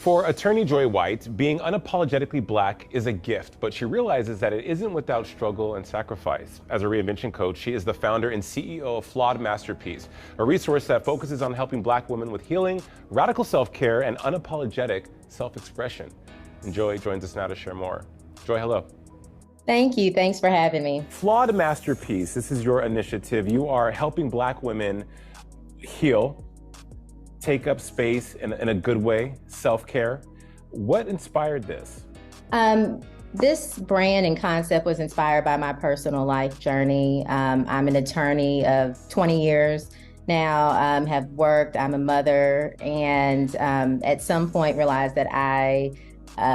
For attorney Joy White, being unapologetically Black is a gift, but she realizes that it isn't without struggle and sacrifice. As a reinvention coach, she is the founder and CEO of Flawed Masterpiece, a resource that focuses on helping Black women with healing, radical self-care, and unapologetic self-expression. And Joy joins us now to share more. Joy, hello. Thank you. Thanks for having me. Flawed Masterpiece, this is your initiative. You are helping Black women heal, take up space in a good way, self-care. What inspired this? This brand and concept was inspired by my personal life journey. I'm an attorney of 20 years now, have worked, I'm a mother, and at some point realized that I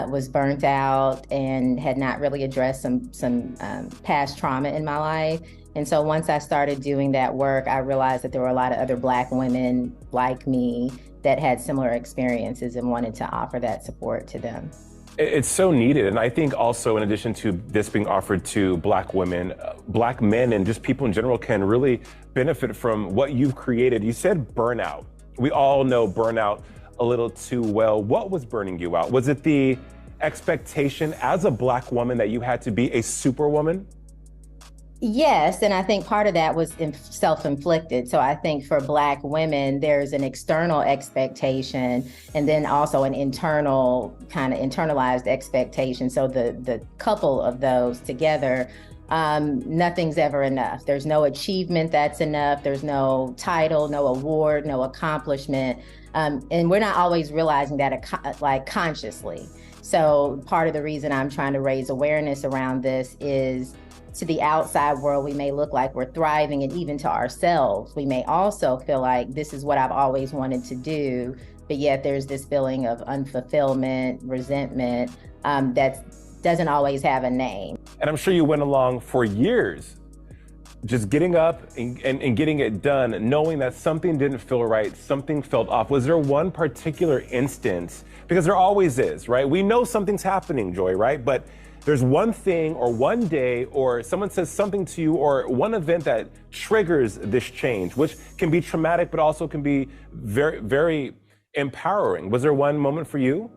was burnt out and had not really addressed some past trauma in my life. And so once I started doing that work, I realized that there were a lot of other Black women like me that had similar experiences and wanted to offer that support to them. It's so needed. And I think also, in addition to this being offered to Black women, Black men and just people in general can really benefit from what you've created. You said burnout. We all know burnout a little too well. What was burning you out? Was it the expectation as a Black woman that you had to be a superwoman? Yes, and I think part of that was self-inflicted. So I think for Black women, there's an external expectation and then also an internal kind of internalized expectation. So the couple of those together, nothing's ever enough. There's no achievement that's enough. There's no title, no award, no accomplishment. And we're not always realizing that like consciously. So part of the reason I'm trying to raise awareness around this is to the outside world, we may look like we're thriving, and even to ourselves, we may also feel like this is what I've always wanted to do, but yet there's this feeling of unfulfillment, resentment that doesn't always have a name. And I'm sure you went along for years, just getting up and getting it done, knowing that something didn't feel right, something felt off. Was there one particular instance? Because there always is, right? We know something's happening, Joy, right? But there's one thing or one day or someone says something to you or one event that triggers this change, which can be traumatic, but also can be very, very empowering. Was there one moment for you?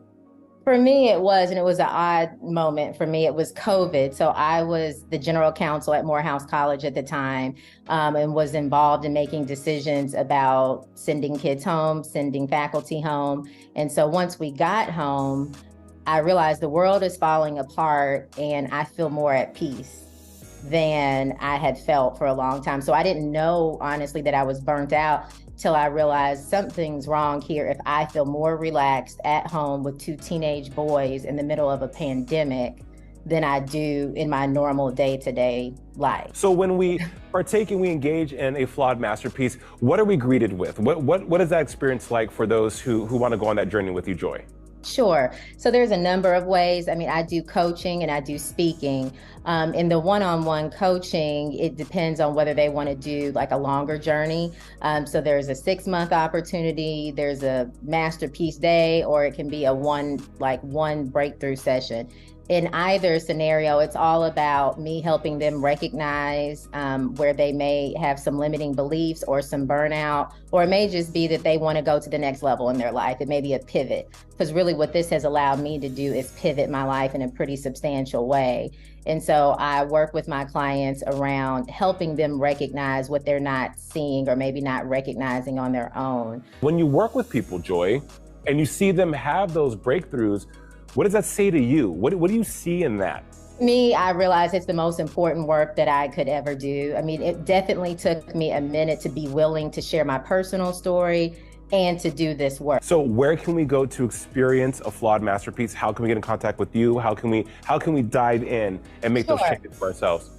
For me, it was, and it was an odd moment for me. It was COVID. So I was the general counsel at Morehouse College at the time, and was involved in making decisions about sending kids home, sending faculty home. And so once we got home, I realized the world is falling apart and I feel more at peace than I had felt for a long time. So I didn't know, honestly, that I was burnt out till I realized something's wrong here if I feel more relaxed at home with two teenage boys in the middle of a pandemic than I do in my normal day-to-day life. So when we partake and we engage in a flawed masterpiece, what are we greeted with? What is that experience like for those who want to go on that journey with you, Joy? Sure. So there's a number of ways. I mean, I do coaching and I do speaking. In the one-on-one coaching, it depends on whether they want to do like a longer journey. So there's a 6-month opportunity, there's a masterpiece day, or it can be a one breakthrough session. In either scenario, it's all about me helping them recognize where they may have some limiting beliefs or some burnout, or it may just be that they want to go to the next level in their life. It may be a pivot, because really what this has allowed me to do is pivot my life in a pretty substantial way. And so I work with my clients around helping them recognize what they're not seeing or maybe not recognizing on their own. When you work with people, Joy, and you see them have those breakthroughs, what does that say to you? What do you see in that? Me, I realize it's the most important work that I could ever do. I mean, it definitely took me a minute to be willing to share my personal story and to do this work. So where can we go to experience a flawed masterpiece? How can we get in contact with you? How can we dive in and make those changes for ourselves?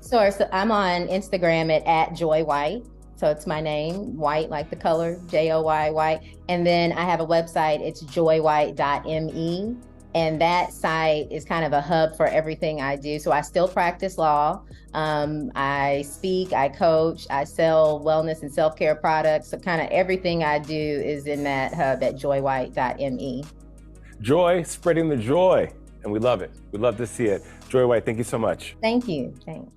Sure. So I'm on Instagram at Joy White. So it's my name, White, like the color, Joy White. And then I have a website, it's joywhite.me. And that site is kind of a hub for everything I do. So I still practice law. I speak, I coach, I sell wellness and self-care products. So kind of everything I do is in that hub at joywhite.me. Joy, spreading the joy. And we love it. We love to see it. Joy White, thank you so much. Thank you. Thanks.